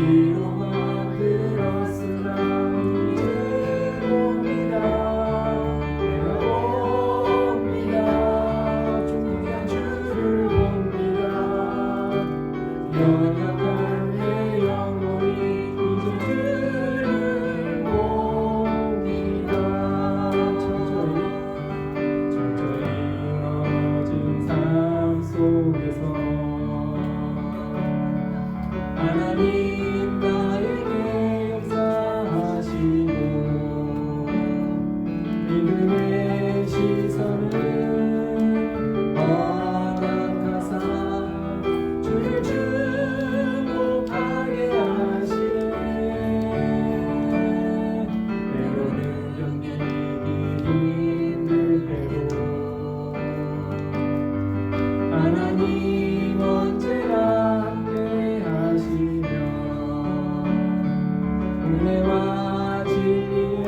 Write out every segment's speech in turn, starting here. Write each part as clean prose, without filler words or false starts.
비로만 들었으나 이제 봅니다. 내가 봅니다. 존귀한 주를 봅니다. 연약한 내 영혼이 이제 주를 봅니다. 철저히 무너진 삶 속에서 하나님 나에게 역사하시고 믿음의 시선을 허락하사 주를 주목하게 하시네. 때로는 견디기 힘들 때도 하나님 언제나 함께 하시며 은혜와 진리의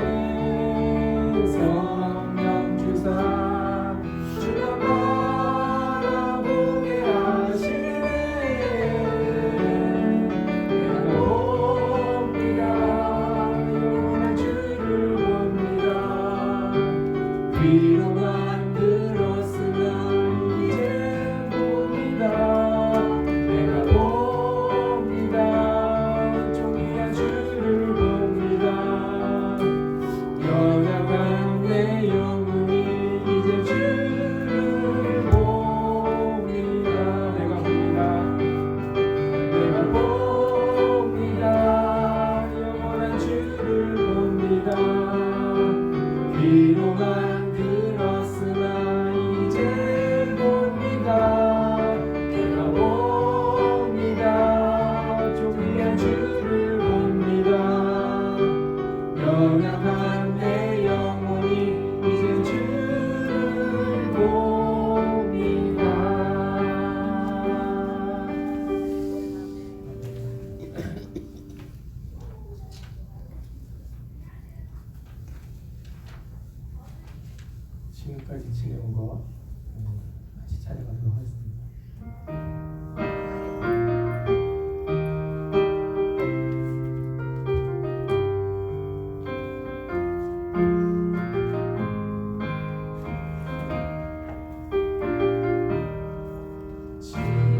성령 주사 주가 바라보게 하시네. 내가 봅니다. 영원한 주를 봅니다. 귀로만 들었으나 이제 봅니다. 내가 봅니다. 존귀한 주를 봅니다. 연약한 내 영혼이 이제 주를 봅니다. 내가 봅니다. 내가 봅니다. 영원한 주를 봅니다. 귀로만 들었으나 이제 봅니다. 내가 봅니다. 존귀한 주를 봅니다. 연약한 내 영혼이 이제 주를 봅니다. 지금까지 지내온 거 같이 찬양하도록 하겠습니다.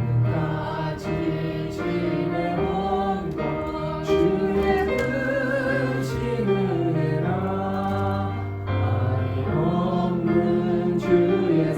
지금까지 지내온 것 주의 크신 은혜라 아이 없는 주의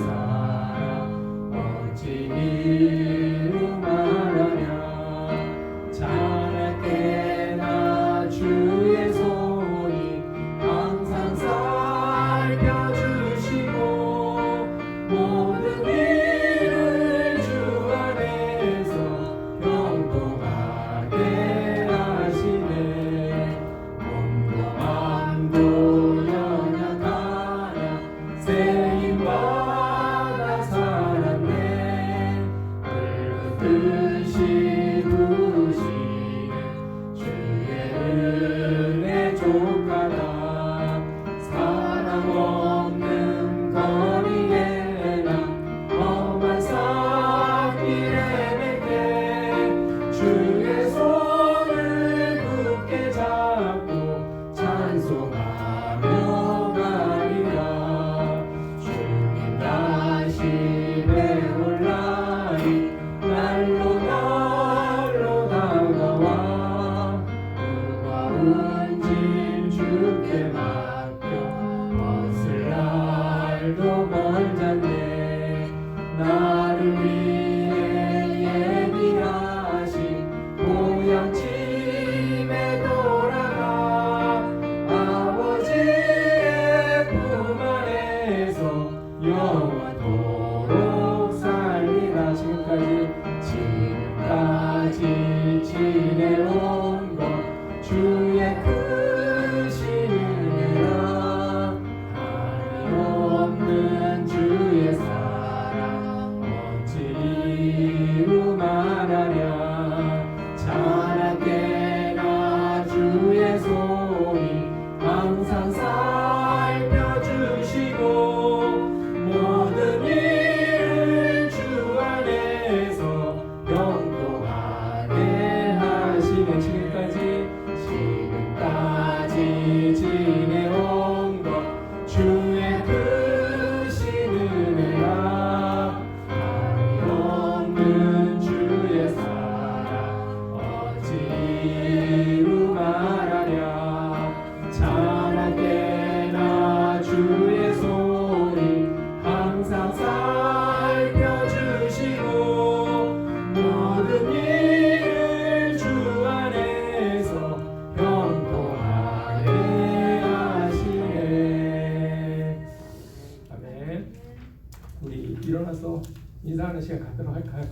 인사하는 시간 갖도록 할까요?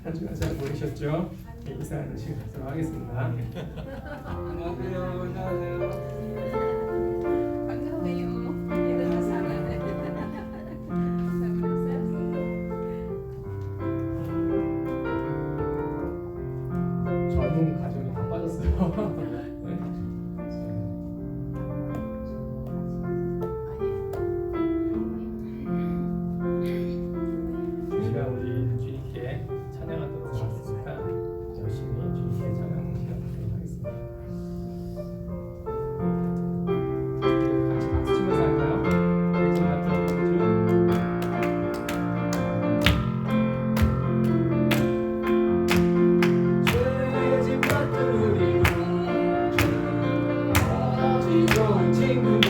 한 주간 잘 보내셨죠? 네, 인사하는 시간 갖도록 하겠습니다. 안녕하세요. 안녕하세요. 반가워요. 얘들아 사랑해. 젊은 가정이 다 빠졌어요. 네. 우리가 우리 주님께 찬양하도록 하겠습니다. 열심히 주님께 찬양하는 시간 갖도록 하겠습니다. 같이 박수 치면서 할까요? 예전 같은 죄짐 같은 우리 어찌 좋은 친구니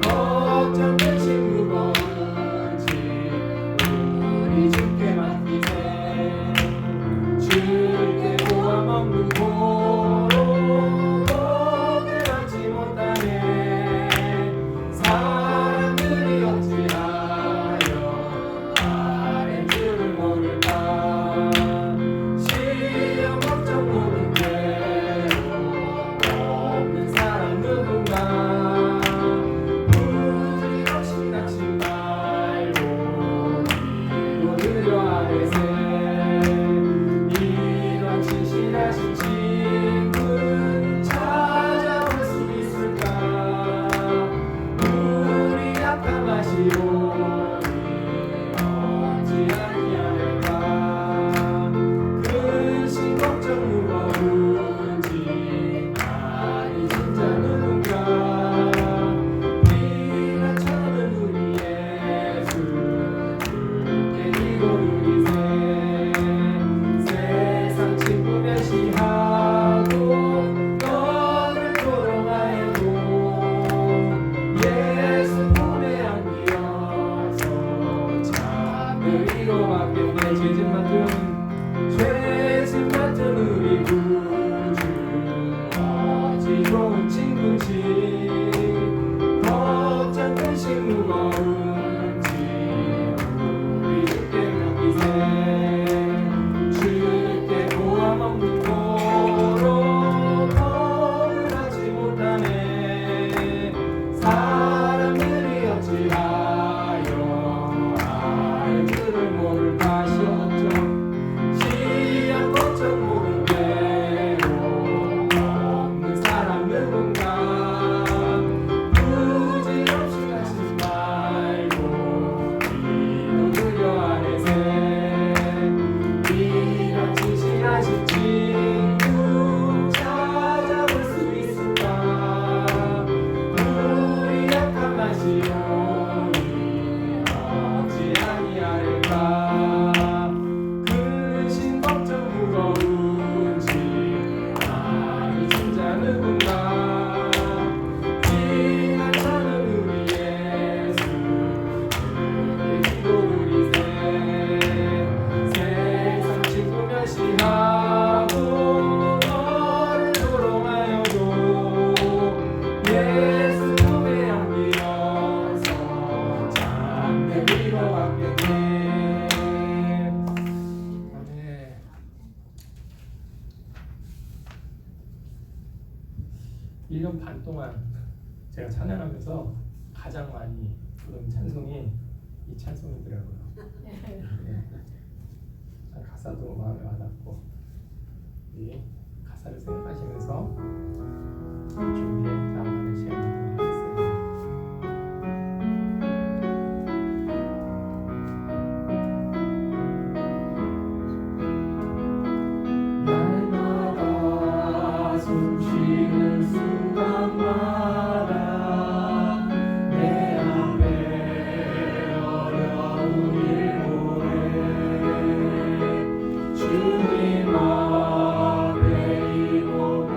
걱정되신 무거운 짐 우리 주께 맡기세 주께 보암 없는 고로 복을 얻지 못하네 사람들이 어찌하여 아는 줄을 모를까 시험 걱정 모든 대로 없는 사람 누군가 부질없이 낙심 말고 기도드려 아뢰세 이런 진실하신 친구 찾아올 수 있을까 우리 약함하시오니 어찌 아니하릴까 근심 걱정 무거운 짐 아니 진짜 누군가 비난처는 우리 예수 주께 기도 드리세 세상 친구 멸시하고 너를 조롱하여도 예수 품에 안기어서 참을 이거밖에 죄짐 맡은 우리 구주 어찌 좋은 친구지 걱정 근심 무거운 짐 우리 주께 맡기세 주께 보암 없는 고로 복을 얻지 못하네 사람들이 어찌하여 알 줄을 모를까 하시옵죠 시험 걱정 모든 대로 없는 사람 누군가 부질없이 가지 말고 기도드려 아뢰세 이런 진실하신 친구 찾아올 수 있을까 우리 약함하시오니 어찌 아니하릴까 근심 걱정 무거운 짐 아니 진짜 누군가 지나가는 우리 예수 주께 기도드리세 세상 친구 멸시하고 너를 조롱하여도 예수 품에 안기어서 참내 위로받겠네 아멘. 1년 반 동안 제가 찬양하면서 가장 많이 부른 찬송이 이 찬송이더라고요. 네. 가사도 마음에 와닿고 이 가사를 생각하시면서 주님께 나아가는 시간을 갖도록 하겠습니다. 날마다 숨쉬는 순간마다 내 앞에 어려운 일 모래 주님 앞에 이 복을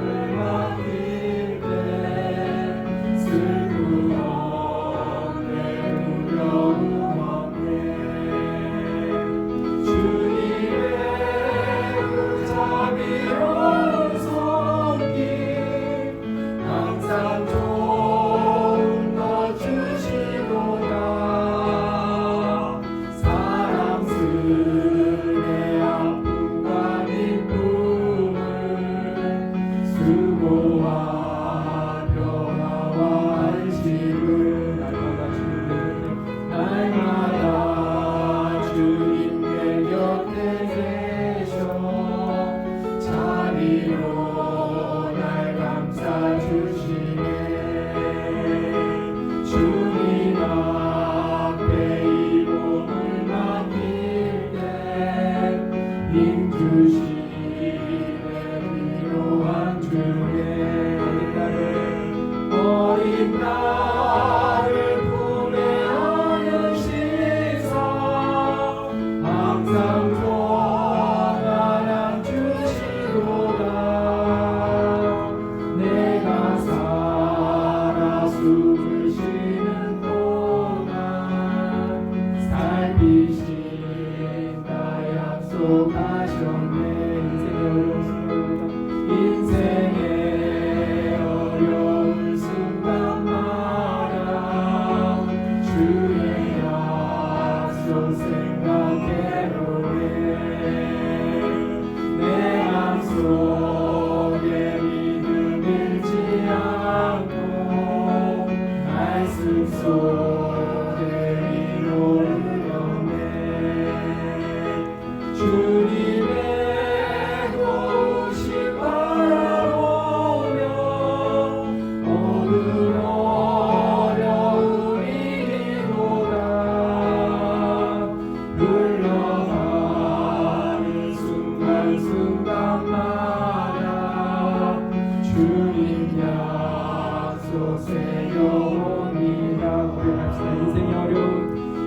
주님 약속 새겨옵니다. 고백합시다.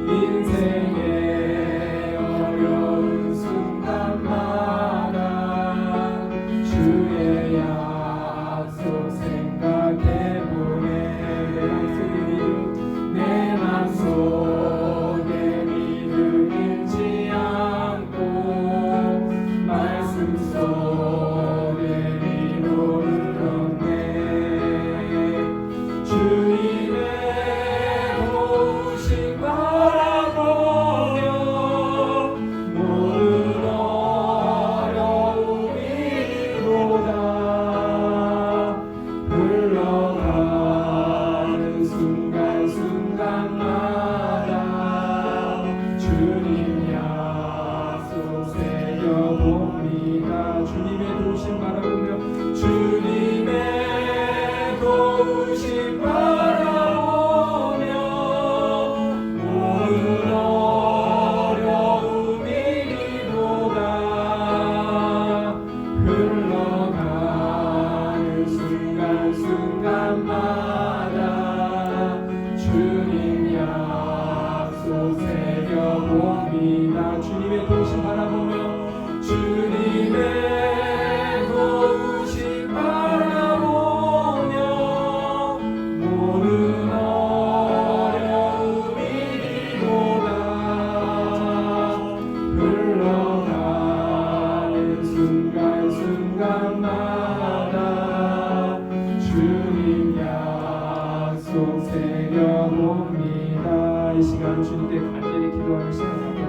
인생의 어려운 순간마다 주의 약속 생각해보네. 내 맘속에 믿음 잃지 않고 말씀 속에 위로를 얻네. 주님의 도우심 바라보며 모든 어려움이 이로다. 흘러가는 순간순간마다 주님 약속 새겨봅니다. 주님의 도우심 바라보며 주님의 도우심 바라보며 모든 어려움이 이로다. 흘러가는 순간순간마다 주님 약속 새겨봅니다. 주님의 도우심 바라보며 주님의 도우심 바라보며 모든 어려움이 이로다. 흘러가는 순간순간마다 주님 약속 새겨봅니다. 이 시간 주님께 간절히 기도하는 시간입니다.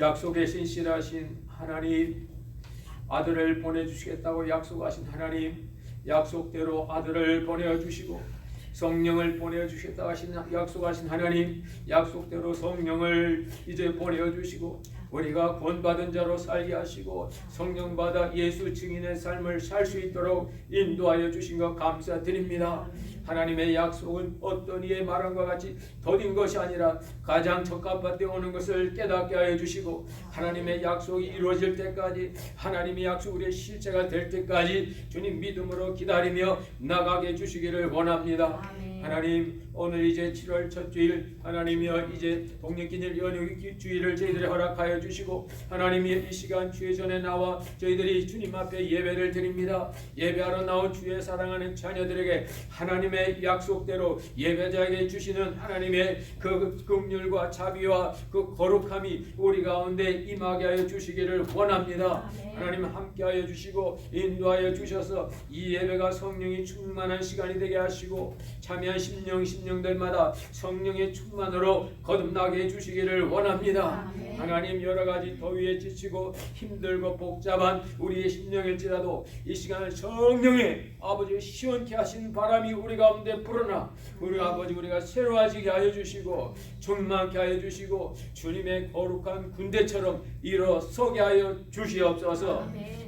약속에 신실하신 하나님, 아들을 보내주시겠다고 약속하신 하나님, 약속대로 아들을 보내주시고 성령을 보내주시겠다고 하신 약속하신 하나님, 약속대로 성령을 이제 보내주시고 우리가 구원받은 자로 살게 하시고 성령받아 예수 증인의 삶을 살 수 있도록 인도하여 주신 것 감사드립니다. 하나님의 약속은 어떤 이의 말함과 같이 더딘 것이 아니라 가장 적합한 때 오는 것을 깨닫게 하여 주시고 하나님의 약속이 이루어질 때까지, 하나님의 약속 우리의 실체가 될 때까지 주님 믿음으로 기다리며 나가게 해주시기를 원합니다. 하나님, 오늘 이제 7월 첫 주일, 하나님이여 이제 독립기념 연휴 주일을 저희들이 허락하여 주시고 하나님이 이 시간 주의 전에 나와 저희들이 주님 앞에 예배를 드립니다. 예배하러 나온 주의 사랑하는 자녀들에게 하나님의 약속대로 예배자에게 주시는 하나님의 그 긍휼과 자비와 그 거룩함이 우리 가운데 임하게 하여 주시기를 원합니다. 하나님 함께하여 주시고 인도하여 주셔서 이 예배가 성령이 충만한 시간이 되게 하시고 참여한 심령들마다 성령의 충만으로 거듭나게 해주시기를 원합니다. 하나님, 여러가지 더위에 지치고 힘들고 복잡한 우리의 심령일지라도 이 시간을 성령의 아버지 시원케 하신 바람이 우리 가운데 불어나 우리 아버지 우리가 새로워지게 하여 주시고 충만케 하여 주시고 주님의 거룩한 군대처럼 일어서게 하여 주시옵소서.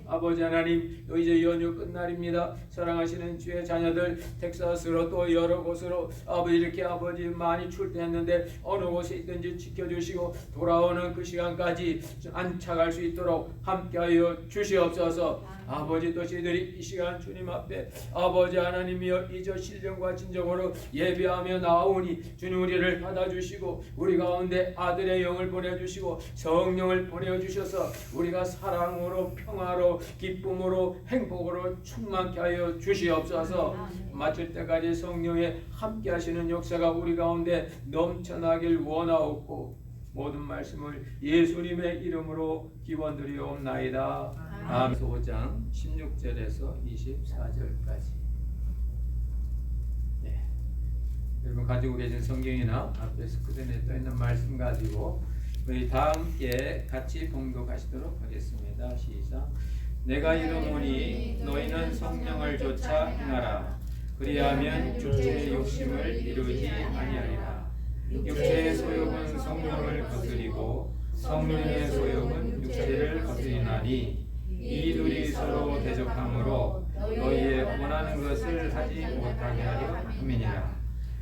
아버지 하나님, 또 이제 연휴 끝날입니다. 사랑하시는 주의 자녀들 텍사스로 또 여러 곳으로 아버지 이렇게 아버지 많이 출퇴했는데 어느 곳에 있든지 지켜주시고 돌아오는 그 시간까지 안착할 수 있도록 함께하여 주시옵소서. 아버지, 또 저희들이 이 시간 주님 앞에 아버지 하나님이여 이저 신령과 진정으로 예배하며 나오니 주님 우리를 받아주시고 우리 가운데 아들의 영을 보내주시고 성령을 보내주셔서 우리가 사랑으로 평화로 기쁨으로 행복으로 충만케 하여 주시옵소서. 마칠 때까지 성령의 하나님의 함께 하시는 역사가 우리 가운데 넘쳐나길 원하옵고 모든 말씀을 예수님의 이름으로 기원드리옵나이다. 아멘. 5장 16절에서 24절까지. 네. 여러분 가지고 계신 성경이나 앞에 스크린에 떠 있는 말씀 가지고 우리 다 함께 같이 봉독하시도록 하겠습니다. 시작. 내가 이르노니 너희는 성령을 좇아 행하라. 그리하면 육체의 욕심을 이루지 아니하리라. 육체의 소욕은 성령을 거스리고 성령의 소욕은 육체를 거스리나니 이 둘이 서로 대적하므로 너희의 원하는 것을 하지 못하게 하려 함이니라.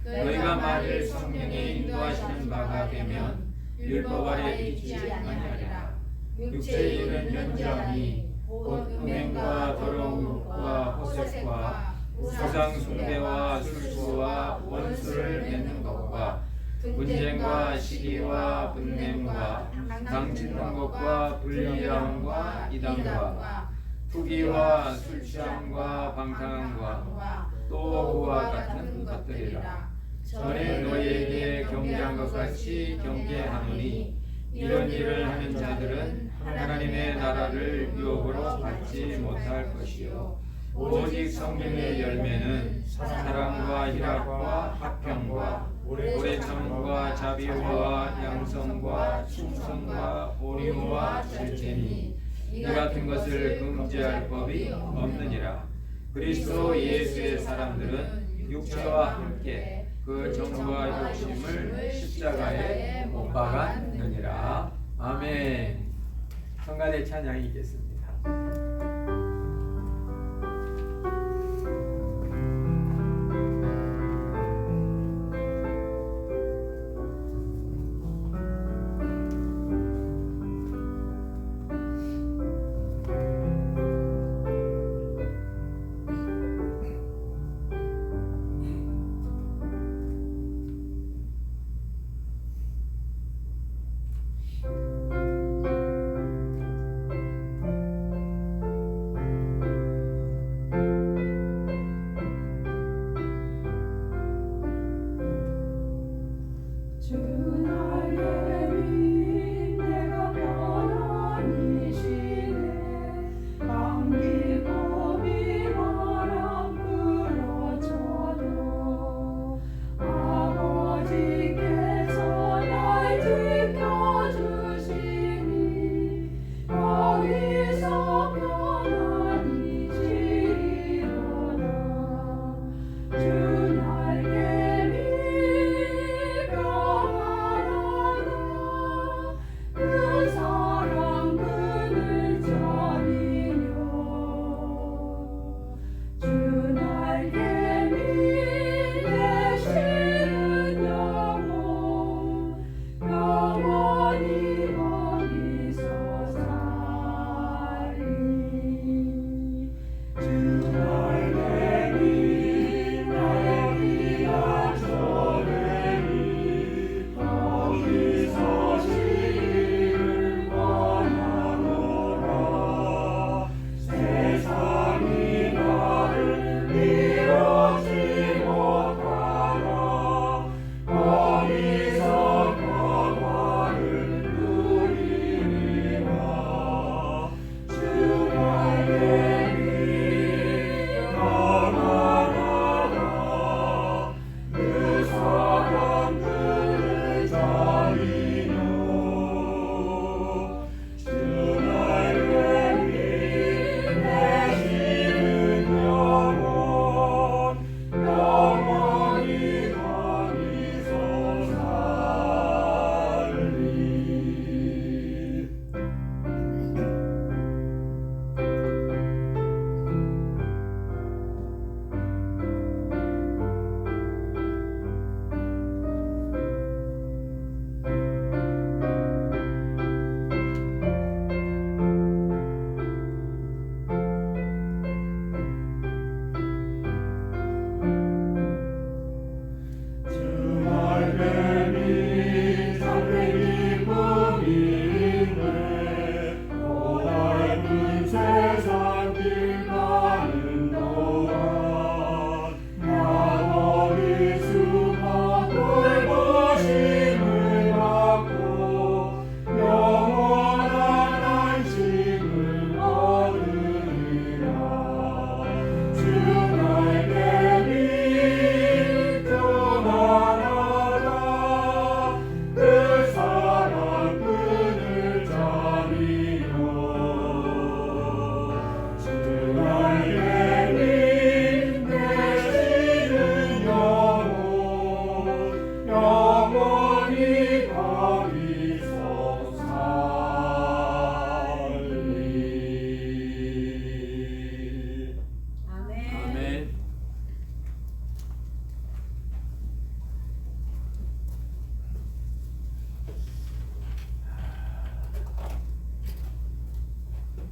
너희가 만일 성령의 인도하시는 바가 되면 율법 아래 있지 아니하리라. 육체의 일은 연장이 곧 음행과 더러운 것과 호색과 우상 숭배와 술수와 원수를 맺는 것과 분쟁과 시기와 분냄과 당짓는 것과 불리함과 이단과 투기와 술취함과 방탕함과 또 그와 같은 것들이라. 전에 너희에게 경계한 것 같이 경계하노니 이런 일을 하는 자들은 하나님의 나라를 유업으로 받지 못할 것이요 오직 성령의 열매는 사랑과 희락과 화평과 오래 참음과 자비와 양성과 충성과 온유와 절제니 이 같은 것을 금지할 법이 없느니라. 그리스도 예수의 사람들은 육체와 함께 그 정과 욕심을 십자가에 못 박았느니라. 아멘. 성가대 찬양이 있겠습니다.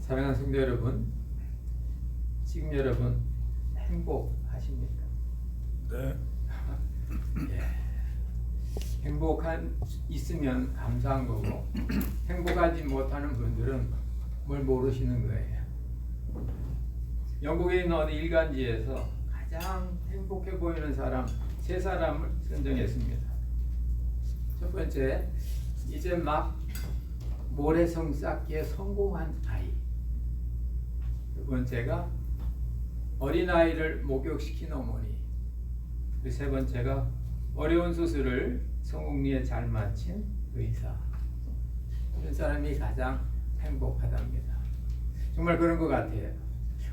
사랑하는 성도 여러분, 지금 여러분 행복하십니까? 네. 행복한 있으면 감사한 거고 행복하지 못하는 분들은 뭘 모르시는 거예요. 영국에 있는 어느 일간지에서 가장 행복해 보이는 사람 세 사람을 선정했습니다. 첫 번째, 이제 막 모래성 쌓기에 성공한 아이. 두 번째가 어린아이를 목욕시킨 어머니. 그리고 세 번째가 어려운 수술을 성공리에 잘 마친 의사. 이런 사람이 가장 행복하답니다. 정말 그런 것 같아요.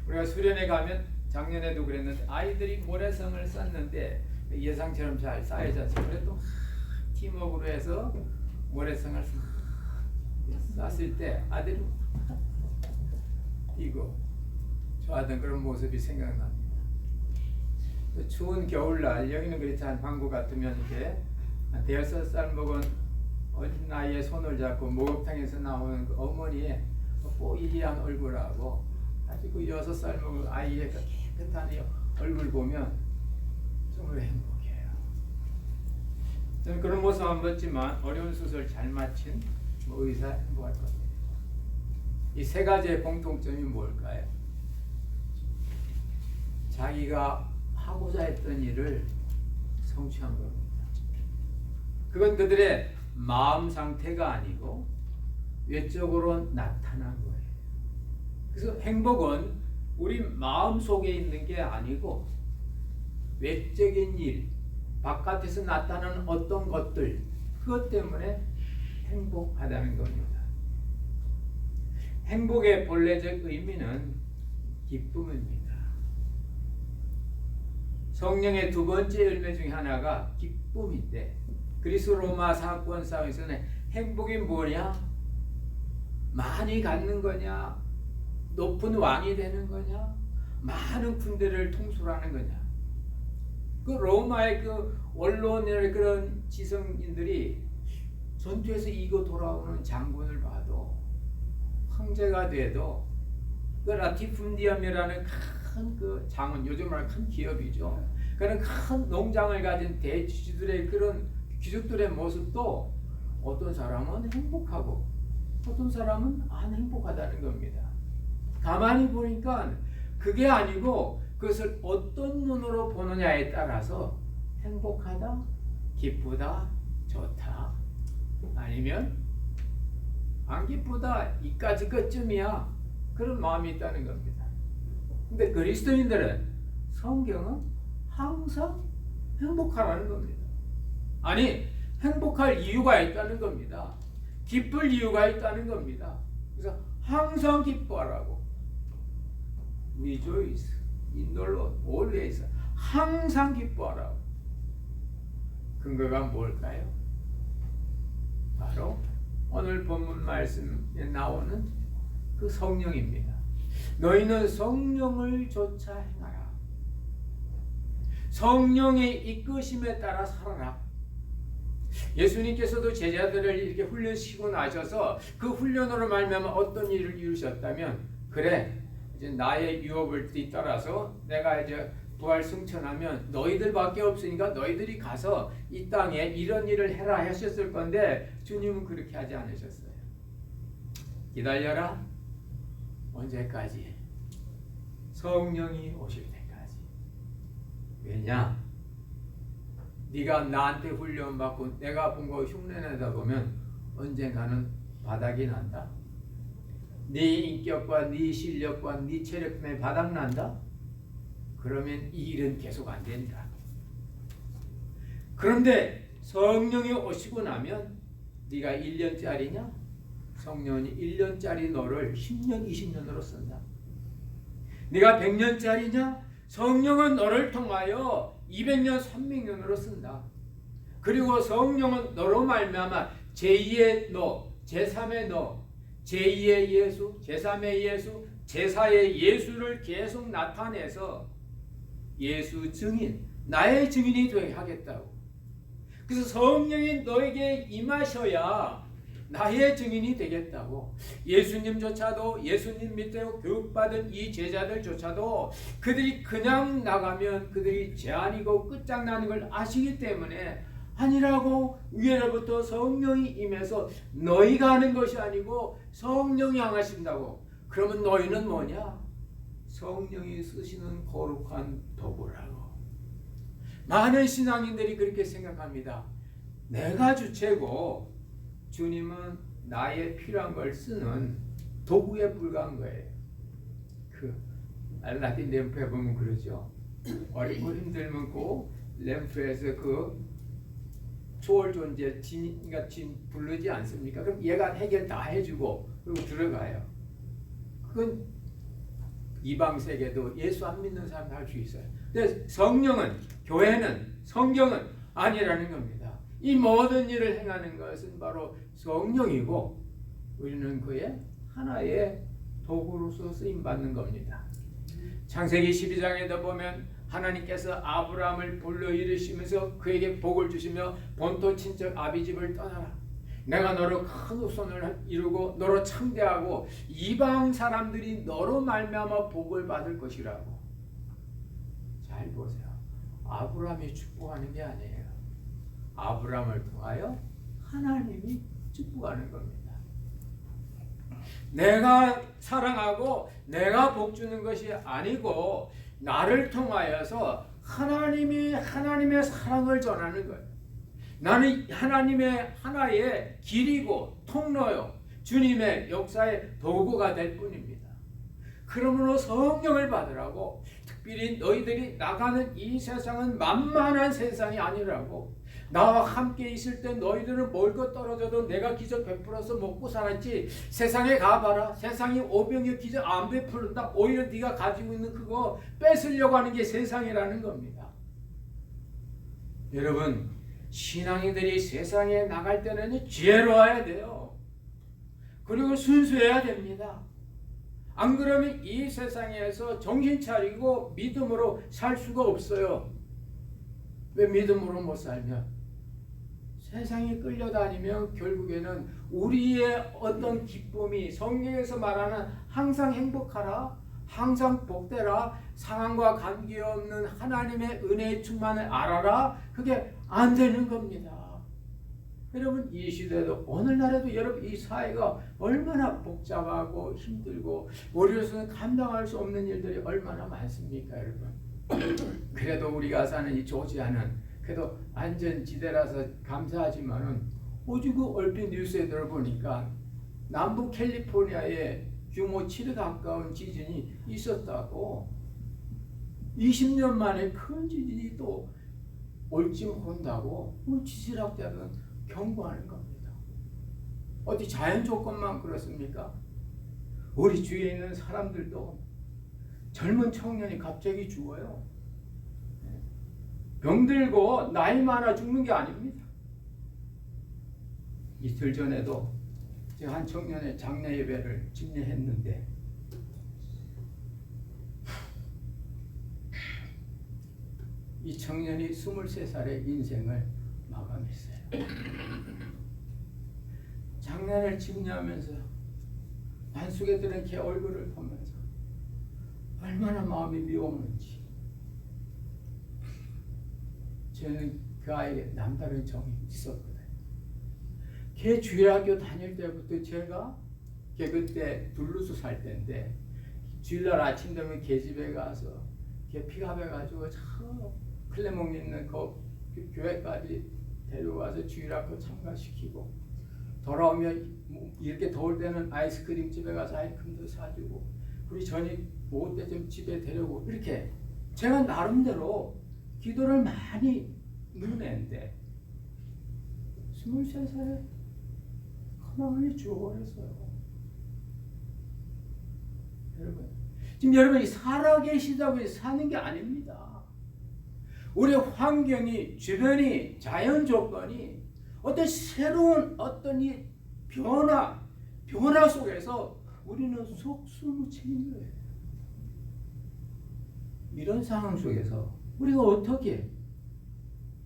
우리가 수련회 가면 작년에도 그랬는데 아이들이 모래성을 쌓는데 예상처럼 잘 쌓여졌죠. 그래도 팀워크로 해서 모래성을 쌌을 때 아들이 뛰고 좋아하던 그런 모습이 생각납니다. 또 추운 겨울날 여기는 그렇지 않은 한국 같으면 이렇게 5살 먹은 어린 아이의 손을 잡고 목욕탕에서 나오는 그 어머니의 뽀이한 얼굴하고 아주 그 6살 먹은 아이의 그 깨끗한 얼굴 보면 정말 행복해요. 저는 그런 모습 안 봤지만 어려운 수술 잘 마친 의사 행복할 겁니다. 이 세 가지의 공통점이 뭘까요? 자기가 하고자 했던 일을 성취한 겁니다. 그건 그들의 마음 상태가 아니고 외적으로 나타난 거예요. 그래서 행복은 우리 마음 속에 있는 게 아니고 외적인 일, 바깥에서 나타나는 어떤 것들, 그것 때문에 행복하다는 겁니다. 행복의 본래적 의미는 기쁨입니다. 성령의 두 번째 열매 중에 하나가 기쁨인데 그리스 로마 사건 싸움에서는 행복이 뭐냐? 많이 갖는 거냐? 높은 왕이 되는 거냐? 많은 군대를 통솔하는 거냐? 그 로마의 그 원로의 그런 지성인들이 전투에서 이기고 돌아오는 장군을 봐도 황제가 돼도 그 라티푼디엄이라는 큰 그 장은 요즘 말하는 큰 기업이죠. 그런 큰 농장을 가진 대주주들의 그런 귀족들의 모습도 어떤 사람은 행복하고 어떤 사람은 안 행복하다는 겁니다. 가만히 보니까 그게 아니고 그것을 어떤 눈으로 보느냐에 따라서 행복하다, 기쁘다, 좋다 아니면 안 기쁘다 이까지 끝쯤이야 그런 마음이 있다는 겁니다. 근데 그리스도인들은 성경은 항상 행복하라는 겁니다. 아니 행복할 이유가 있다는 겁니다. 기쁠 이유가 있다는 겁니다. 그래서 항상 기뻐하라고 Rejoice in the Lord always 항상 기뻐하라고. 근거가 뭘까요? 바로 오늘 본문 말씀에 나오는 그 성령입니다. 너희는 성령을 쫓아 행하라. 성령의 이끄심에 따라 살아라. 예수님께서도 제자들을 이렇게 훈련시키고 나셔서 그 훈련으로 말미암아 어떤 일을 이루셨다면 그래 이제 나의 유업을 뒤따라서 내가 이제 부활 승천하면 너희들밖에 없으니까 너희들이 가서 이 땅에 이런 일을 해라 하셨을 건데 주님은 그렇게 하지 않으셨어요. 기다려라. 언제까지? 성령이 오실 때까지. 왜냐? 네가 나한테 훈련받고 내가 본 거 흉내내다 보면 언젠가는 바닥이 난다. 네 인격과 네 실력과 네 체력 때문에 바닥난다. 그러면 이 일은 계속 안 된다. 그런데 성령이 오시고 나면 네가 1년짜리냐? 성령이 1년짜리 너를 10년, 20년으로 쓴다. 네가 100년짜리냐? 성령은 너를 통하여 200년, 300년으로 쓴다. 그리고 성령은 너로 말미암아 제2의 너, 제3의 너, 제2의 예수, 제3의 예수, 제4의 예수를 계속 나타내서 예수 증인, 나의 증인이 되게 하겠다고. 그래서 성령이 너에게 임하셔야 나의 증인이 되겠다고. 예수님조차도 예수님 밑에 교육받은 이 제자들조차도 그들이 그냥 나가면 그들이 제한이고 끝장나는 걸 아시기 때문에 아니라고 위에로부터 성령이 임해서 너희가 하는 것이 아니고 성령이 향하신다고. 그러면 너희는 뭐냐? 성령이 쓰시는 거룩한 도구라고. 많은 신앙인들이 그렇게 생각합니다. 내가 주체고 주님은 나의 필요한 걸 쓰는 도구에 불과한 거예요. 그 알라딘 램프에 보면 그러죠. 어리고 힘들면 그 램프에서 그 초월 존재 진인가 진 부르지 않습니까? 그럼 얘가 해결 다 해주고 그리고 들어가요. 그건 이방 세계도 예수 안 믿는 사람 할 수 있어요. 근데 성령은, 교회는, 성경은 아니라는 겁니다. 이 모든 일을 행하는 것은 바로 성령이고 우리는 그의 하나의 도구로서 쓰임 받는 겁니다. 창세기 12장에도 보면 하나님께서 아브라함을 불러 이르시면서 그에게 복을 주시며 본토 친척 아비집을 떠나라. 내가 너로 큰 후손을 이루고 너로 창대하고 이방 사람들이 너로 말미암아 복을 받을 것이라고. 잘 보세요. 아브라함이 축복하는 게 아니에요. 아브라함을 통하여 하나님이 축복하는 겁니다. 내가 사랑하고 내가 복 주는 것이 아니고 나를 통하여서 하나님이 하나님의 사랑을 전하는 거예요. 나는 하나님의 하나의 길이고 통로요. 주님의 역사의 도구가 될 뿐입니다. 그러므로 성령을 받으라고. 특별히 너희들이 나가는 이 세상은 만만한 세상이 아니라고. 나와 함께 있을 때 너희들은 멀고 떨어져도 내가 기적 베풀어서 먹고 살았지. 세상에 가봐라. 세상이 오병이어 기적 안 베푸는다. 오히려 네가 가지고 있는 그거 뺏으려고 하는 게 세상이라는 겁니다. 여러분, 신앙인들이 세상에 나갈 때는 지혜로워야 돼요. 그리고 순수해야 됩니다. 안 그러면 이 세상에서 정신 차리고 믿음으로 살 수가 없어요. 왜 믿음으로 못 살면? 세상에 끌려다니면 결국에는 우리의 어떤 기쁨이 성경에서 말하는 항상 행복하라, 항상 복되라, 상황과 관계없는 하나님의 은혜의 충만을 알아라. 그게 안 되는 겁니다. 여러분, 이 시대도 오늘날에도 여러분 이 사회가 얼마나 복잡하고 힘들고 우리로서는 감당할 수 없는 일들이 얼마나 많습니까, 여러분? 그래도 우리가 사는 이 조지아는 그래도 안전지대라서 감사하지만은 오죽 얼핏 뉴스에 들어보니까 남부 캘리포니아에 규모 7에 가까운 지진이 있었다고. 20년 만에 큰 지진이 또 올지 모른다고 지질학자들은 경고하는 겁니다. 어디 자연 조건만 그렇습니까? 우리 주위에 있는 사람들도 젊은 청년이 갑자기 죽어요. 병들고 나이 많아 죽는 게 아닙니다. 이틀 전에도 제가 한 청년의 장례 예배를 집례했는데 이 청년이 23살의 인생을 마감했어요. 장례를 집례하면서 반숙에 드는 걔 얼굴을 보면서 얼마나 마음이 미웠는지. 저는 그 아이에게 남다른 정이 있었거든요. 걔 주일학교 다닐 때부터 제가 걔 그때 둘루스 살 때인데 주일날 아침 되면 걔 집에 가서 걔 픽업해가지고 저 클레몽 있는 그 교회까지 데려와서 주일학교 참가시키고 돌아오면 이렇게 더울 때는 아이스크림 집에 가서 아이스크림도 사주고 우리 저녁 먹을 때 좀 집에 데려오고 이렇게 제가 나름대로 기도를 많이 누는데 23살에 가만히 죽어버렸어요. 여러분, 지금 여러분이 살아계시다고 해서 사는 게 아닙니다. 우리 환경이, 주변이, 자연 조건이 어떤 새로운 어떤 이 변화 속에서 우리는 속수무책인 거예요. 이런 상황 속에서 우리가 어떻게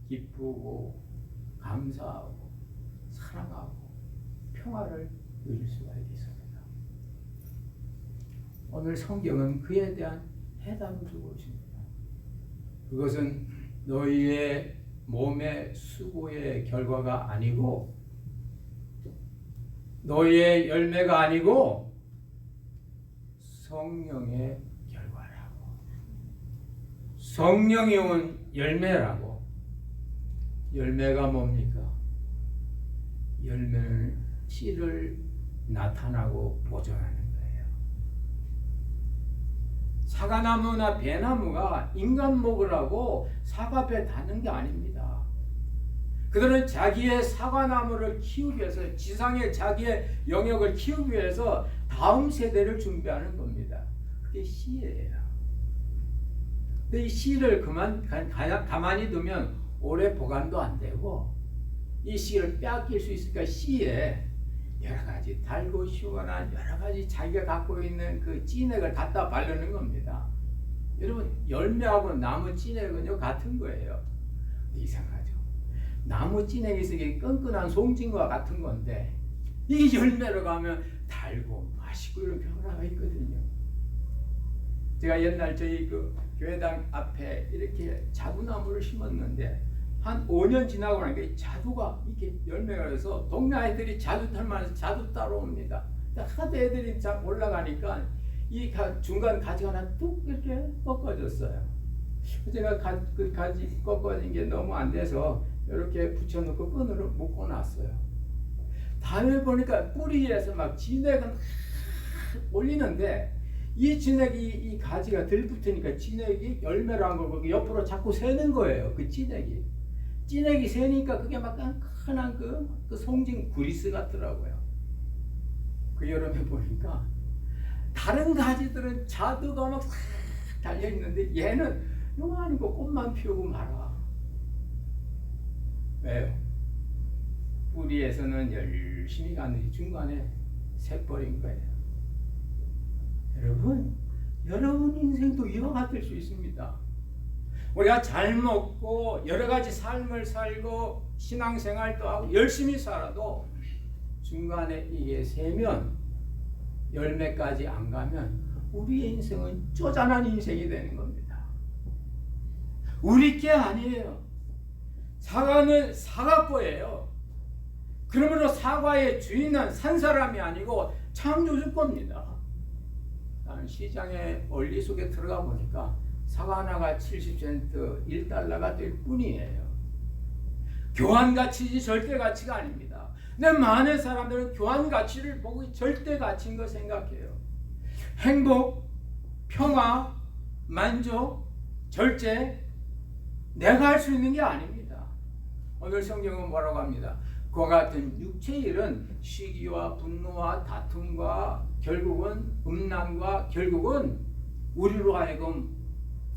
기쁘고 감사하고 사랑하고 평화를 누릴 수가 있습니다. 오늘 성경은 그에 대한 해답을 주고 있습니다. 그것은 너희의 몸의 수고의 결과가 아니고 너희의 열매가 아니고 성령의 결과라고. 성령이 온 열매라고. 열매가 뭡니까? 열매는 씨를 나타나고 보존하는 거예요. 사과나무나 배나무가 인간 먹으라고 사과배 닿는 게 아닙니다. 그들은 자기의 사과나무를 키우기 위해서, 지상의 자기의 영역을 키우기 위해서 다음 세대를 준비하는 겁니다. 그게 씨예요. 근데 이 씨를 가만히 두면 오래 보관도 안 되고, 이 씨를 빼앗길 수 있으니까 씨에 여러 가지 달고 시원한 여러 가지 자기가 갖고 있는 그 진액을 갖다 바르는 겁니다. 여러분, 열매하고 나무 진액은요 같은 거예요. 이상하죠. 나무 진액이 있으니 끈끈한 송진과 같은 건데, 이 열매로 가면 달고 맛있고 이런 변화가 있거든요. 제가 옛날 저희 그 교회당 앞에 이렇게 자두나무를 심었는데, 한 5년 지나고 나니까 자두가 이렇게 열매가 돼서 동네 아이들이 자두 털만해서 자두 따러 옵니다. 하도 애들이 올라가니까 이 중간 가지가 하나 뚝 이렇게 꺾어졌어요. 제가 그 가지 꺾어진 게 너무 안 돼서 이렇게 붙여놓고 끈으로 묶어놨어요. 다음에 보니까 뿌리에서 막 진액은 올리는데, 이 진액이 이 가지가 들붙으니까 진액이 열매로 한 걸 옆으로 자꾸 새는 거예요. 그 진액이 새니까 그게 막 끈끈한 그 송진 구리스 같더라고요. 그 여름에 보니까 다른 가지들은 자두가 막 달려 있는데 얘는 요만한 거 꽃만 피우고 말아. 왜요? 뿌리에서는 열심히 갔는데 중간에 새버린 거예요. 여러분 인생도 이와 같을 수 있습니다. 우리가 잘 먹고 여러 가지 삶을 살고 신앙생활도 하고 열심히 살아도 중간에 이게 새면, 열매까지 안 가면 우리의 인생은 쪼잔한 인생이 되는 겁니다. 우리 게 아니에요. 사과는 사과 거예요. 그러므로 사과의 주인은 산 사람이 아니고 창조주 겁니다. 나는 시장에 원리 속에 들어가 보니까 사과 하나가 70센트 1달러가 될 뿐이에요. 교환 가치지 절대 가치가 아닙니다. 근데 많은 사람들은 교환 가치를 보고 절대 가치인 거 생각해요. 행복, 평화, 만족, 절제, 내가 할 수 있는 게 아닙니다. 오늘 성경은 뭐라고 합니다? 그와 같은 육체의 일은 시기와 분노와 다툼과 결국은 음란과 결국은 우리로 하여금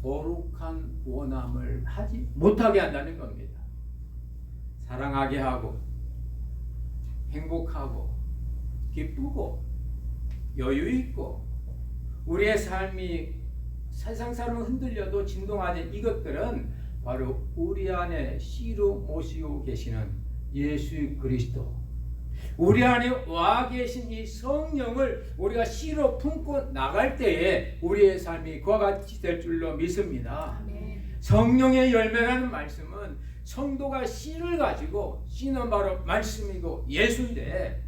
거룩한 원함을 하지 못하게 한다는 겁니다. 사랑하게 하고 행복하고 기쁘고 여유 있고 우리의 삶이 세상 사람은 흔들려도 진동하는 이것들은 바로 우리 안에 씨로 모시고 계시는 예수 그리스도, 우리 안에 와 계신 이 성령을 우리가 씨로 품고 나갈 때에 우리의 삶이 그와 같이 될 줄로 믿습니다. 성령의 열매라는 말씀은 성도가 씨를 가지고, 씨는 바로 말씀이고 예수인데,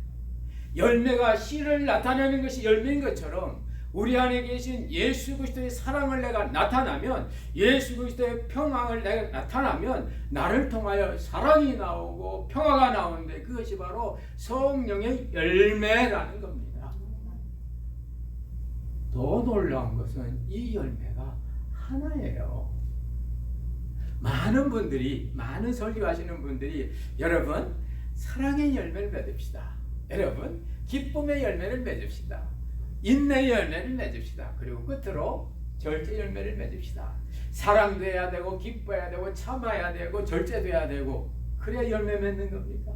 열매가 씨를 나타내는 것이 열매인 것처럼 우리 안에 계신 예수 그리스도의 사랑을 내가 나타나면, 예수 그리스도의 평강을 내가 나타나면 나를 통하여 사랑이 나오고 평화가 나오는데, 그것이 바로 성령의 열매라는 겁니다. 더 놀라운 것은 이 열매가 하나예요. 많은 설교하시는 분들이 여러분 사랑의 열매를 맺읍시다, 여러분 기쁨의 열매를 맺읍시다, 인내의 열매를 맺읍시다, 그리고 끝으로 절제 열매를 맺읍시다. 사랑도 해야 되고 기뻐해야 되고 참아야 되고 절제도 해야 되고, 그래야 열매 맺는 겁니까?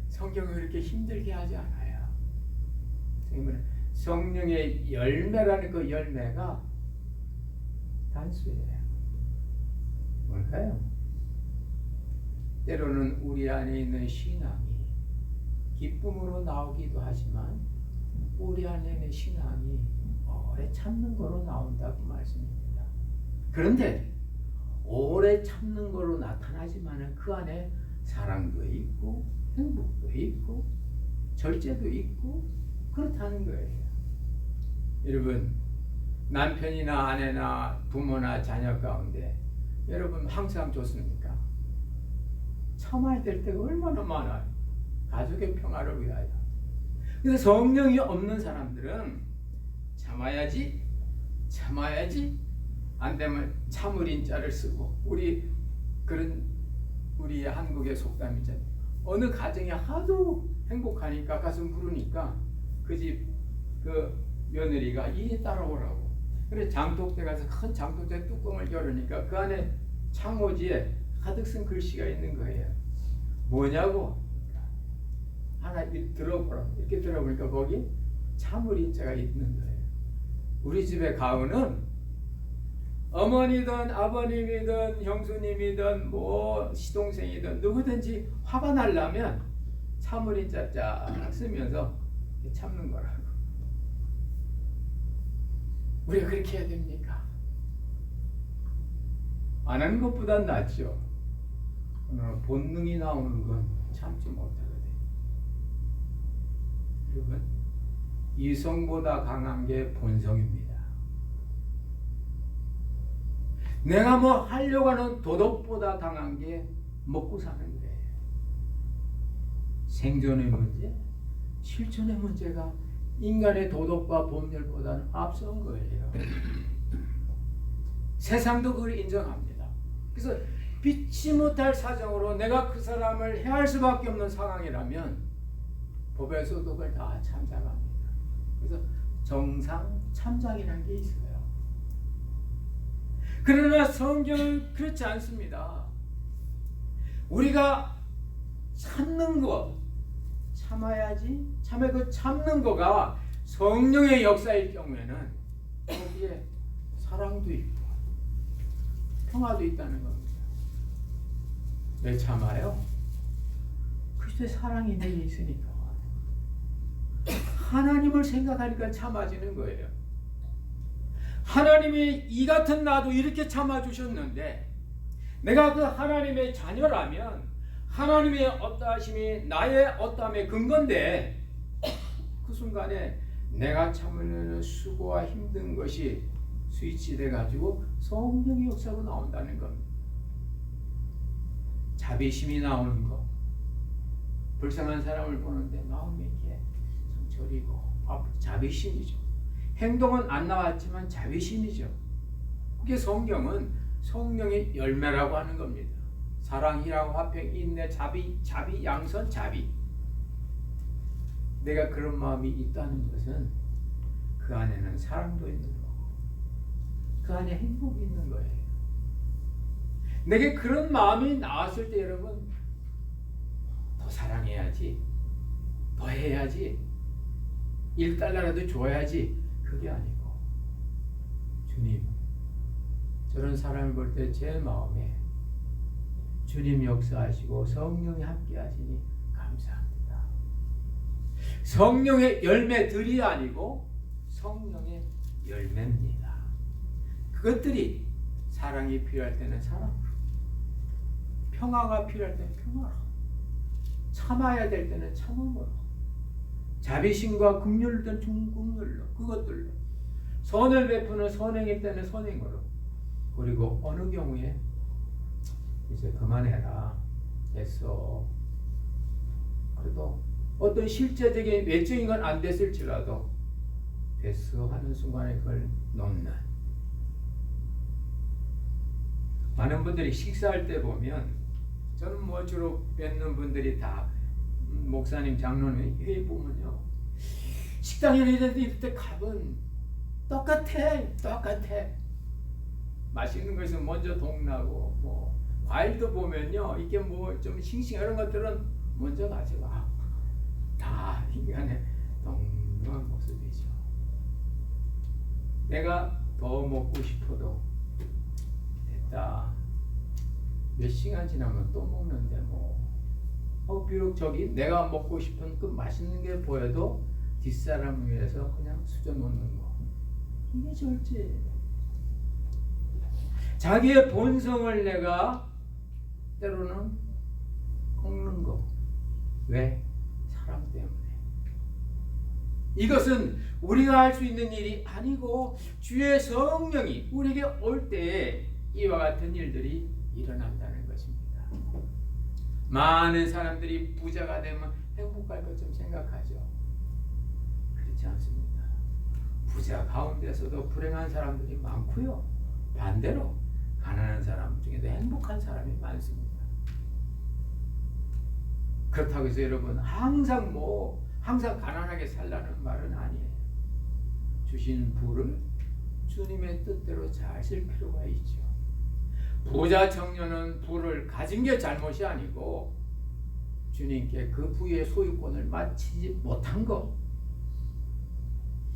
성경은 그렇게 힘들게 하지 않아요. 성령의 열매라는 그 열매가 단수예요. 뭘까요? 때로는 우리 안에 있는 신앙이 기쁨으로 나오기도 하지만 우리 안에는 신앙이 오래 참는 거로 나온다고 말씀입니다. 그런데 오래 참는 거로 나타나지만 그 안에 사랑도 있고 행복도 있고 절제도 있고 그렇다는 거예요. 여러분, 남편이나 아내나 부모나 자녀 가운데 여러분 항상 좋습니까? 참아야 될 때가 얼마나 많아요. 가족의 평화를 위하여. 그래서 성령이 없는 사람들은 참아야지 안 되면 참을인 자를 쓰고, 우리 한국의 속담이잖아요. 어느 가정이 하도 행복하니까 가서 물으니까 그 집 그 며느리가 이리 따라오라고. 그래 장독대 가서 큰 장독대 뚜껑을 열으니까 그 안에 창호지에 가득 쓴 글씨가 있는 거예요. 뭐냐고? 하나 들어보라. 이렇게 들어보니까 거기 참을인자가 있는 거예요. 우리 집의 가훈은 어머니든 아버님이든 형수님이든 뭐 시동생이든 누구든지 화가 나려면 참을인자 쫙 쓰면서 참는 거라고. 우리가 그렇게 해야 됩니까? 안 하는 것보단 낫죠. 본능이 나오는 건 참지 못하거든요. 여러분, 이성보다 강한 게 본성입니다. 내가 뭐 하려고 하는 도덕보다 강한 게 먹고 사는 거예요. 생존의 문제, 실존의 문제가 인간의 도덕과 법률보다는 앞선 거예요. 세상도 그걸 인정합니다. 그래서 피치 못할 사정으로 내가 그 사람을 해할 수밖에 없는 상황이라면 법에서도 그걸 다 참작합니다. 그래서 정상 참작이라는 게 있어요. 그러나 성경은 그렇지 않습니다. 우리가 참는 것, 참아야지. 그 참는 거가 성령의 역사일 경우에는 거기에 사랑도 있고 평화도 있다는 겁니다. 왜 참아요? 그리스도의 사랑이 내게 있으니까. 하나님을 생각하니까 참아지는 거예요. 하나님이 이 같은 나도 이렇게 참아주셨는데 내가 그 하나님의 자녀라면 하나님의 어떠하심이 나의 어떠함의 근거인데 그 순간에 내가 참으려는 수고와 힘든 것이 스위치돼 가지고 성령의 역사가 나온다는 겁니다. 자비심이 나오는 거, 불쌍한 사람을 보는데 마음이 이렇게 좀 저리고 자비심이죠. 행동은 안 나왔지만 자비심이죠. 그게 성경은 성령의 열매라고 하는 겁니다. 사랑, 희락, 화평, 인내, 자비, 양선, 자비. 내가 그런 마음이 있다는 것은 그 안에는 사랑도 있는 거고 그 안에 행복이 있는 거예요. 내게 그런 마음이 나왔을 때 여러분 더 사랑해야지, 더 해야지, 1달러라도 줘야지, 그게 아니고 주님, 저런 사람을 볼 때 제 마음에 주님 역사하시고 성령이 함께 하시니 감사합니다. 성령의 열매들이 아니고 성령의 열매입니다. 그것들이 사랑이 필요할 때는 사랑으로, 평화가 필요할 때는 평화로, 참아야 될 때는 참음으로, 자비심과 긍휼된 중긍휼로, 그것들로, 선을 베푸는 선행일 때는 선행으로, 그리고 어느 경우에 이제 그만해라, 됐어. 그래도 어떤 실제적인 외적인 건 안 됐을지라도 됐어 하는 순간에 그걸 놓는. 많은 분들이 식사할 때 보면, 저는 뭐 주로 뵙는 분들이 다 목사님, 장로님 회의 보면요, 식당에 이럴 때 값은 똑같아. 맛있는 것은 먼저 동나고, 뭐 과일도 보면요, 이게 뭐 좀 싱싱한 것들은 먼저 가져가. 다 인간의 동등한 모습이죠. 내가 더 먹고 싶어도 됐다. 몇 시간 지나면 또 먹는데 뭐 비록 저기 내가 먹고 싶은 그 맛있는 게 보여도 뒷사람을 위해서 그냥 수저놓는 거, 이게 절제예요. 자기의 본성을 내가 때로는 꺾는 거. 왜? 사람 때문에. 이것은 우리가 할 수 있는 일이 아니고 주의 성령이 우리에게 올 때에 이와 같은 일들이 일어난다는 것입니다. 많은 사람들이 부자가 되면 행복할 것처럼 생각하죠. 그렇지 않습니다. 부자 가운데서도 불행한 사람들이 많고요. 반대로 가난한 사람 중에도 행복한 사람이 많습니다. 그렇다고 해서 여러분 항상 가난하게 살라는 말은 아니에요. 주신 부를 주님의 뜻대로 잘 쓸 필요가 있죠. 부자 청년은 부를 가진 게 잘못이 아니고 주님께 그 부의 소유권을 마치지 못한 거,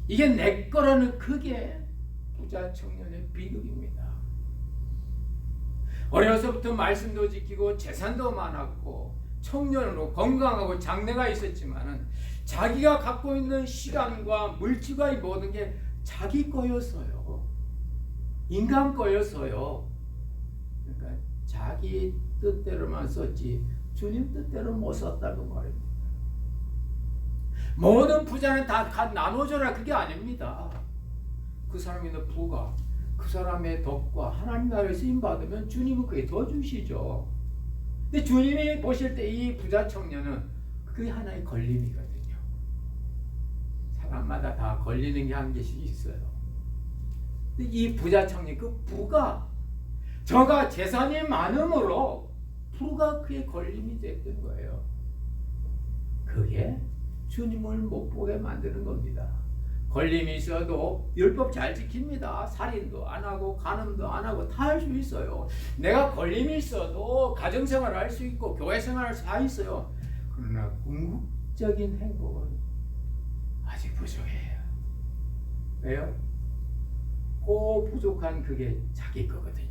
이게 내 거라는 그게 부자 청년의 비극입니다. 어려서부터 말씀도 지키고 재산도 많았고 청년으로 건강하고 장래가 있었지만은 자기가 갖고 있는 시간과 물질과 이 모든 게 자기 거였어요. 인간 거였어요. 그러니까 자기 뜻대로만 썼지 주님 뜻대로 못 썼다고 말입니다. 모든 부자는 다 나눠줘라, 그게 아닙니다. 그 사람이 있는 부가 그 사람의 덕과 하나님 나라에 쓰임 받으면 주님은 그게 더 주시죠. 근데 주님이 보실 때 이 부자 청년은 그게 하나의 걸림이거든요. 사람마다 다 걸리는 게 한 개씩 있어요. 근데 이 부자 청년, 그 부가 저가 재산이 많음으로 부가 그의 걸림이 됐던 거예요. 그게 주님을 못 보게 만드는 겁니다. 걸림이 있어도 율법 잘 지킵니다. 살인도 안 하고 간음도 안 하고 다 할 수 있어요. 내가 걸림이 있어도 가정생활을 할 수 있고 교회생활을 다 있어요. 그러나 궁극적인 행복은 아직 부족해요. 왜요? 그 부족한 그게 자기 거거든요.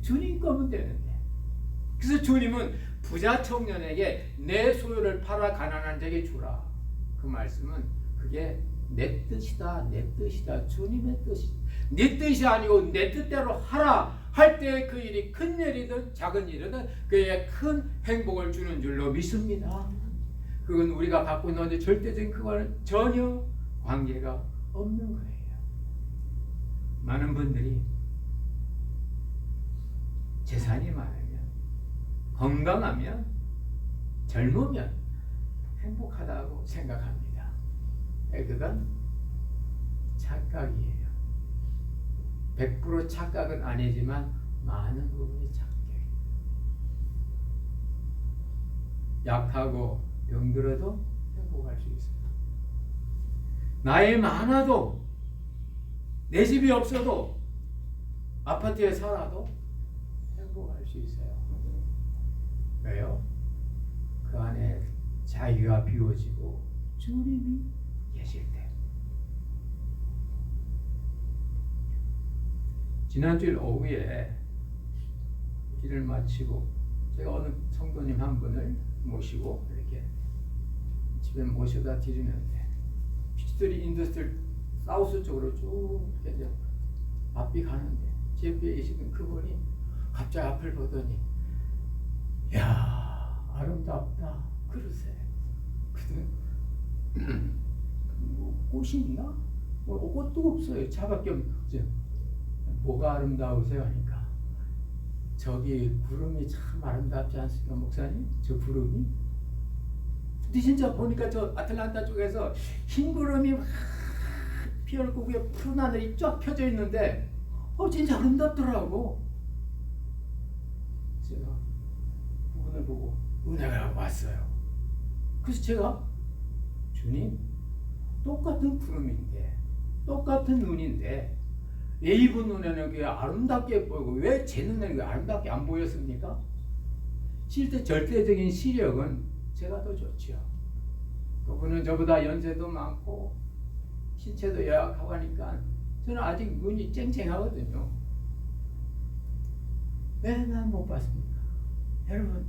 주님 거면 되는데. 그래서 주님은 부자 청년에게 내 소유를 팔아 가난한 자에게 주라. 그 말씀은 그게 내 뜻이다, 내 뜻이다, 주님의 뜻이다. 네 뜻이 아니고 내 뜻대로 하라 할 때 그 일이 큰 일이든 작은 일이든 그에게 큰 행복을 주는 줄로 믿습니다. 그건 우리가 갖고 있는 절대적인 그거는 전혀 관계가 없는 거예요. 많은 분들이 재산이 많으면, 건강하면, 젊으면 행복하다고 생각합니다. 그건 착각이에요. 100% 착각은 아니지만 많은 부분이 착각이에요. 약하고 병들어도 행복할 수 있어요. 나이 많아도, 내 집이 없어도, 아파트에 살아도 행복할 수 있어요. 왜요? 그 안에 자유가 비워지고 주님이 계실 때. 지난주일 오후에 일을 마치고 제가 어느 성도님 한 분을 모시고 이렇게 집에 모셔다 드리는데 피치트리 인더스트리 사우스 쪽으로 쭉 이제 앞이 가는데 제 옆에 계시던 그분이 갑자기 앞을 보더니 야 아름답다 그러세요. 그랬더니 뭐 꽃이 있나? 뭐 꽃도 없어요. 차밖에 없죠. 뭐가 아름다우세요? 하니까 저기 구름이 참 아름답지 않습니까 목사님? 저 구름이? 근데 진짜 보니까 저 아틀란타 쪽에서 흰 구름이 막 피어있고 위에 푸른 하늘이 쫙 펴져 있는데 진짜 아름답더라고. 제가 그분을 보고 은혜가 왔어요. 그래서 제가 주님 똑같은 구름인데 똑같은 눈인데 왜 이분 눈에는 그게 아름답게 보이고 왜 제 눈에는 그게 아름답게 안 보였습니까? 실제 절대적인 시력은 제가 더 좋죠. 그분은 저보다 연세도 많고 신체도 열악하고 하니까 저는 아직 눈이 쨍쨍하거든요. 왜 난 못 봤습니까? 여러분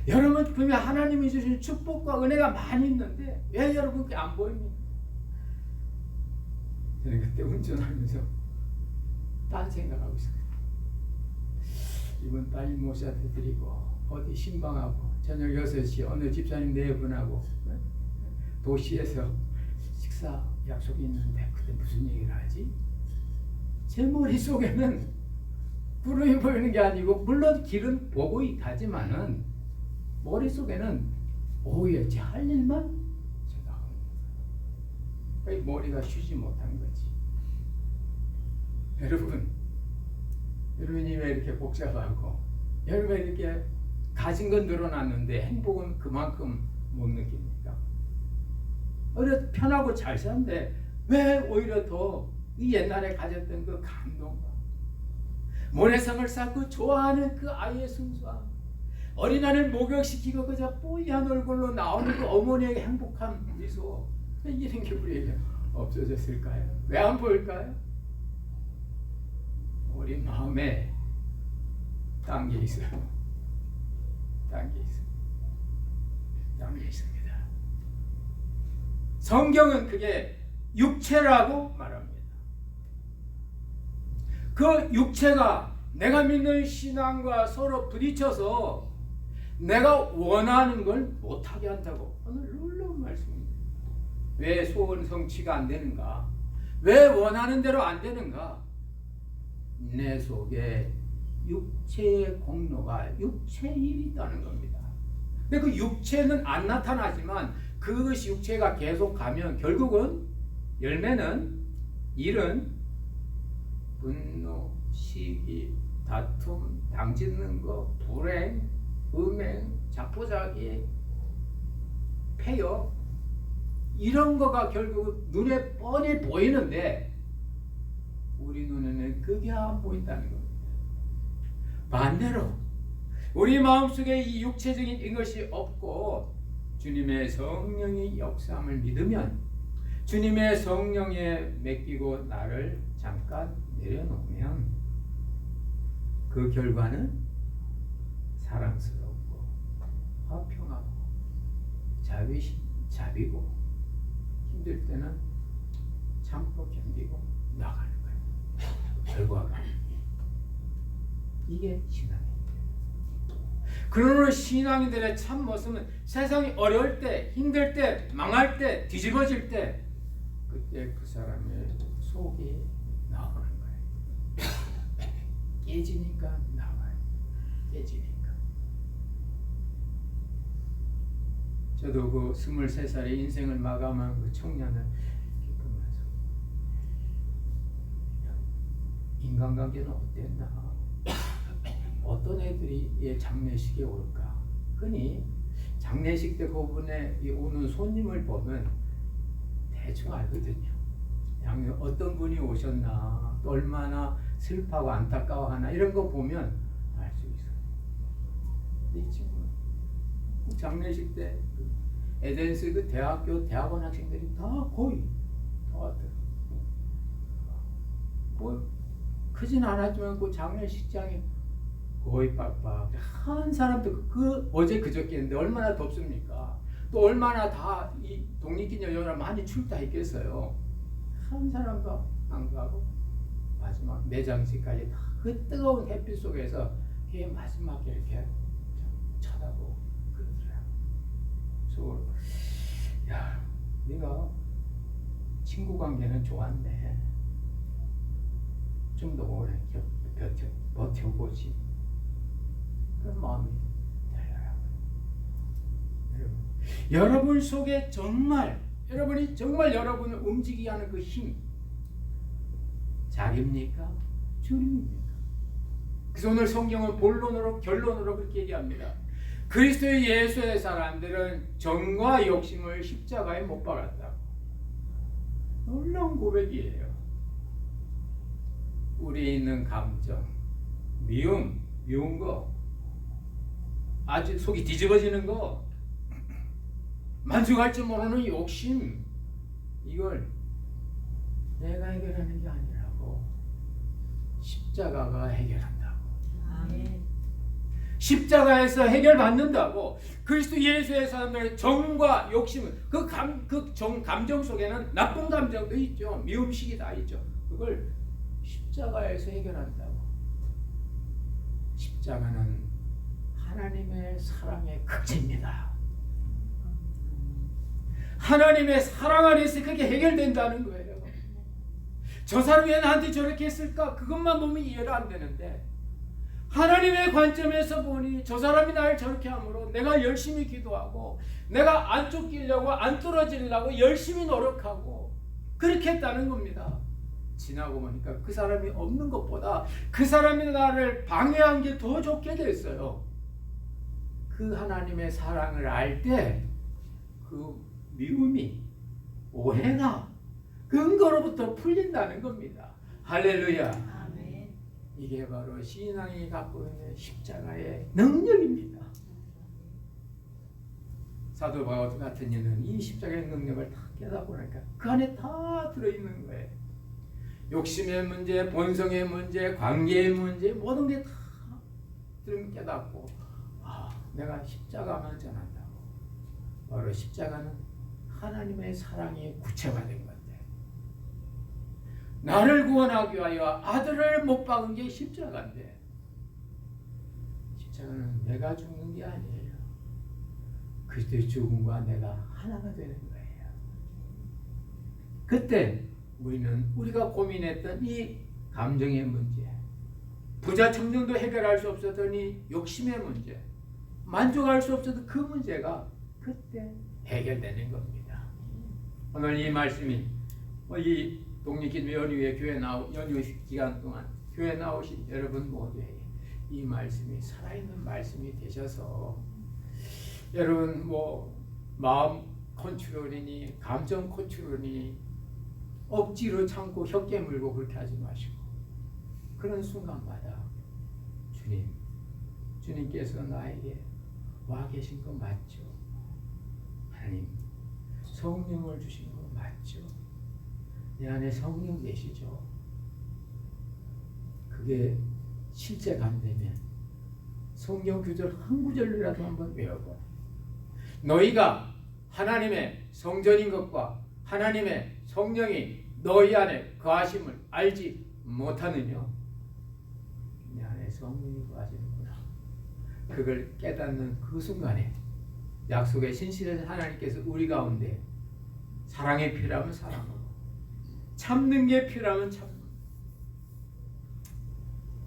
여러분 분명 하나님이 주신 축복과 은혜가 많이 있는데 왜 여러분께 안 보입니까? 저는 그때 운전하면서 딴 생각하고 있었거든요. 이번 빨리 모셔다 드리고 어디 신방하고 저녁 6시 어느 집사님 네 분하고 도시에서 식사 약속이 있는데 그때 무슨 얘기를 하지? 제 머릿속에는 구름이 보이는 게 아니고 물론 길은 보고 가지만은 머릿속에는 오히려 제 할 일만 생각하는 거예요. 머리가 쉬지 못한 거지. 여러분이 왜 이렇게 복잡하고 여러분 이렇게 가진 건 늘어났는데 행복은 그만큼 못 느낍니까? 오히려 편하고 잘 사는데 왜 오히려 더 이 옛날에 가졌던 그 감동과 모래성을 쌓고 좋아하는 그 아이의 순수함, 어린아이를 목욕시키고 그저 뽀얀 얼굴로 나오는 그 어머니의 행복한 미소, 이런 게 우리에게 없어졌을까요? 왜 안 보일까요? 우리 마음에 딴 게 있어요. 딴 게 있습니다. 성경은 그게 육체라고 말합니다. 그 육체가 내가 믿는 신앙과 서로 부딪혀서 내가 원하는 걸 못하게 한다고. 오늘 놀라운 말씀입니다. 왜 소원 성취가 안 되는가? 왜 원하는 대로 안 되는가? 내 속에 육체의 공로가 육체의 일이 있다는 겁니다. 근데 그 육체는 안 나타나지만 그것이 육체가 계속 가면 결국은 열매는 일은 분노, 시기, 다툼, 당짓는 거, 불행, 음행, 자포자기, 폐역 이런 거가 결국 눈에 뻔히 보이는데 우리 눈에는 그게 안 보인다는 겁니다. 반대로 우리 마음속에 이 육체적인 이것이 없고 주님의 성령의 역사함을 믿으면 주님의 성령에 맡기고 나를 잠깐 내려놓으면 그 결과는 사랑스럽고 화평하고 자비고 힘들 때는 참고 견디고 나가는 거예요. 결과가 이게 신앙입니다. 그러므로 신앙인들의 참 모습은 세상이 어려울 때, 힘들 때, 망할 때, 뒤집어질 때 그때 그 사람의 속이 나오는 거예요. 깨지니까 나와요. 깨지니까. 저도 그 23살의 인생을 마감한 그 청년을 기쁘면서 인간관계는 어땠나? 어떤 애들이 장례식에 올까? 흔히 장례식 때 그분의 오는 손님을 보면 대충 알거든요. 어떤 분이 오셨나, 또 얼마나 슬퍼하고 안타까워하나 이런 거 보면 알 수 있어요. 이 친구는 장례식 때 에덴스 그 대학원 학생들이 다 거의 다 왔더라고요. 뭐 크진 않았지만 그 장례식장에 거의 빡빡한 사람도 어제 그저께인데 얼마나 덥습니까? 또 얼마나 다 이 독립기념 여러 많이 출타했겠어요. 한 사람도 안 가고 마지막 매장식까지 다 그 뜨거운 햇빛 속에서 걔 마지막에 이렇게 쳐다보고 그러더라고요. 그래서 야, 네가 친구 관계는 좋았네. 좀 더 오래 버텨보지. 그런 마음이 들더라고요. 여러분 속에 여러분이 정말 여러분을 움직이게 하는 그 힘, 자기입니까? 주님입니까? 그래서 오늘 성경은 결론으로 그렇게 얘기합니다. 그리스도 예수의 사람들은 정과 욕심을 십자가에 못 박았다고. 놀라운 고백이에요. 우리에 있는 감정, 미운 거, 아주 속이 뒤집어지는 거, 만족할 줄 모르는 욕심, 이걸 내가 해결하는 게 아니라고 십자가가 해결한다고. 아멘. 십자가에서 해결받는다고. 그리스도 예수의 사람들의 정과 욕심은 감정 속에는 나쁜 감정도 있죠. 미움식이 다 있죠. 그걸 십자가에서 해결한다고. 십자가는 하나님의 사랑의 극치입니다. 하나님의 사랑 안에서 그게 해결된다는 거예요. 저 사람이 왜 나한테 저렇게 했을까? 그것만 보면 이해가 안 되는데 하나님의 관점에서 보니 저 사람이 나를 저렇게 함으로 내가 열심히 기도하고 내가 안 쫓기려고 안 떨어지려고 열심히 노력하고 그렇게 했다는 겁니다. 지나고 보니까 그 사람이 없는 것보다 그 사람이 나를 방해한 게 더 좋게 됐어요. 그 하나님의 사랑을 알 때 그 미움이 오해가 근거로부터 풀린다는 겁니다. 할렐루야. 아멘. 이게 바로 신앙이 갖고 있는 십자가의 능력입니다. 사도 바울 같은 이는 이 십자가의 능력을 다 깨닫고 나니까 그 안에 다 들어있는 거예요. 욕심의 문제, 본성의 문제, 관계의 문제 모든 게 다 깨닫고 내가 십자가만 전한다고. 바로 십자가는 하나님의 사랑이 구체화된 건데 나를 구원하기 위하여 아들을 못 박은 게 십자가인데 십자가는 내가 죽는 게 아니에요. 그리스도의 죽음과 내가 하나가 되는 거예요. 그때 우리는 우리가 고민했던 이 감정의 문제, 부자 청정도 해결할 수 없었던 이 욕심의 문제, 만족할 수 없었던 그 문제가 그때 해결되는 겁니다. 오늘 이 말씀이 이 독립기도 연휴에 연휴 기간 동안 교회 나오신 여러분 모두에게 이 말씀이 살아있는 말씀이 되셔서 여러분 마음 컨트롤이니 감정 컨트롤이니 억지로 참고 혀 깨물고 그렇게 하지 마시고 그런 순간마다 주님께서 나에게 와 계신 거 맞죠? 하나님 성령을 주신 거 맞죠? 내 안에 성령 계시죠? 그게 실제가 안 되면 성경 구절 한 구절이라도 한번 외워봐. 너희가 하나님의 성전인 것과 하나님의 성령이 너희 안에 거하심을 알지 못하느냐? 내 안에 성령이 거하시는구나. 그걸 깨닫는 그 순간에 약속의 신실한 하나님께서 우리 가운데 사랑이 필요하면 사랑으로, 참는 게 필요하면 참는.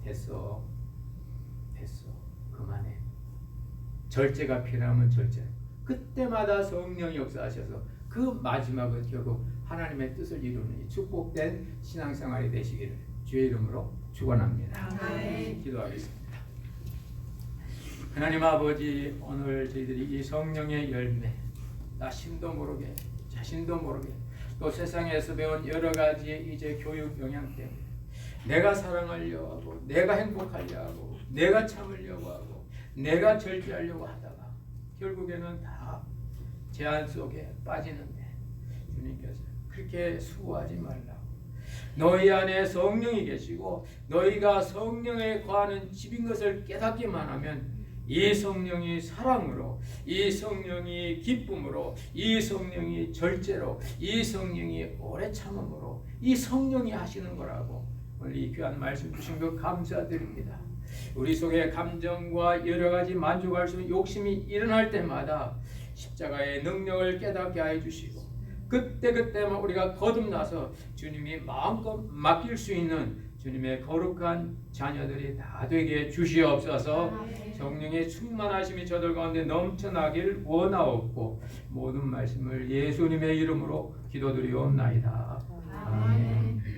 됐어 그만해. 절제가 필요하면 절제. 그때마다 성령이 역사하셔서 그 마지막은 결국 하나님의 뜻을 이루는 축복된 신앙생활이 되시기를 주의 이름으로 축원합니다. 아멘. 기도하겠습니다. 하나님 아버지, 오늘 저희들이 이 성령의 열매, 나심도 모르게 자신도 모르게 또 세상에서 배운 여러 가지 이제 교육 영향 때문에 내가 사랑하려 하고 내가 행복하려 하고 내가 참으려고 하고 내가 절제하려고 하다가 결국에는 다 제한 속에 빠지는데 주님께서 그렇게 수고하지 말라고. 너희 안에 성령이 계시고 너희가 성령에 거하는 집인 것을 깨닫기만 하면 이 성령이 사랑으로, 이 성령이 기쁨으로, 이 성령이 절제로, 이 성령이 오래 참음으로 이 성령이 하시는 거라고 오늘 이 귀한 말씀 주신 것 감사드립니다. 우리 속에 감정과 여러 가지 만족할 수 있는 욕심이 일어날 때마다 십자가의 능력을 깨닫게 해 주시고 그때그때만 우리가 거듭나서 주님이 마음껏 맡길 수 있는 주님의 거룩한 자녀들이 다 되게 주시옵소서. 성령의 충만하심이 저들 가운데 넘쳐나길 원하옵고 모든 말씀을 예수님의 이름으로 기도드리옵나이다. 아멘.